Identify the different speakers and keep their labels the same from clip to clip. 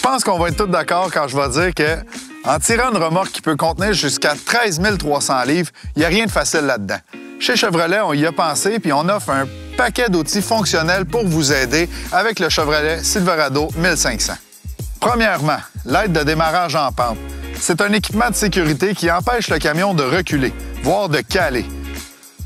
Speaker 1: pense qu'on va être tous d'accord quand je vais dire que en tirant une remorque qui peut contenir jusqu'à 13 300 livres, il n'y a rien de facile là-dedans. Chez Chevrolet, on y a pensé puis on offre un paquet d'outils fonctionnels pour vous aider avec le Chevrolet Silverado 1500. Premièrement, l'aide de démarrage en pente. C'est un équipement de sécurité qui empêche le camion de reculer, voire de caler.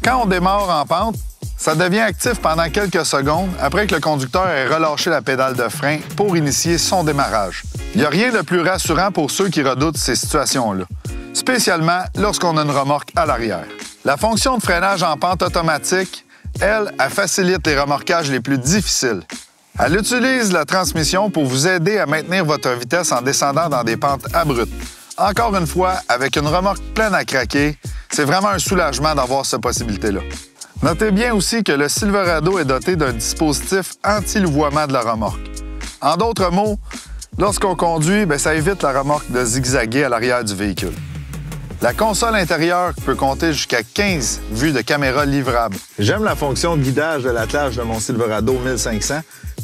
Speaker 1: Quand on démarre en pente, ça devient actif pendant quelques secondes après que le conducteur ait relâché la pédale de frein pour initier son démarrage. Il n'y a rien de plus rassurant pour ceux qui redoutent ces situations-là, spécialement lorsqu'on a une remorque à l'arrière. La fonction de freinage en pente automatique, elle facilite les remorquages les plus difficiles. Elle utilise la transmission pour vous aider à maintenir votre vitesse en descendant dans des pentes abruptes. Encore une fois, avec une remorque pleine à craquer, c'est vraiment un soulagement d'avoir cette possibilité-là. Notez bien aussi que le Silverado est doté d'un dispositif anti-louvoiement de la remorque. En d'autres mots, lorsqu'on conduit, ça évite la remorque de zigzaguer à l'arrière du véhicule. La console intérieure peut compter jusqu'à 15 vues de caméra livrables. J'aime la fonction de guidage de l'attelage de mon Silverado 1500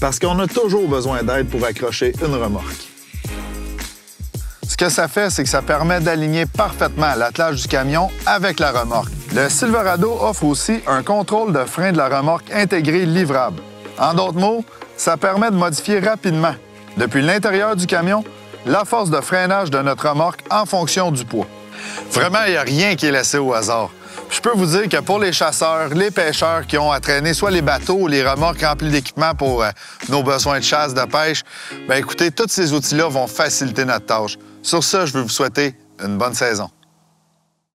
Speaker 1: parce qu'on a toujours besoin d'aide pour accrocher une remorque. Ce que ça fait, c'est que ça permet d'aligner parfaitement l'attelage du camion avec la remorque. Le Silverado offre aussi un contrôle de frein de la remorque intégré livrable. En d'autres mots, ça permet de modifier rapidement, depuis l'intérieur du camion, la force de freinage de notre remorque en fonction du poids. Vraiment, il n'y a rien qui est laissé au hasard. Je peux vous dire que pour les chasseurs, les pêcheurs qui ont à traîner soit les bateaux ou les remorques remplies d'équipements pour nos besoins de chasse, de pêche, écoutez, tous ces outils-là vont faciliter notre tâche. Sur ce, je veux vous souhaiter une bonne saison.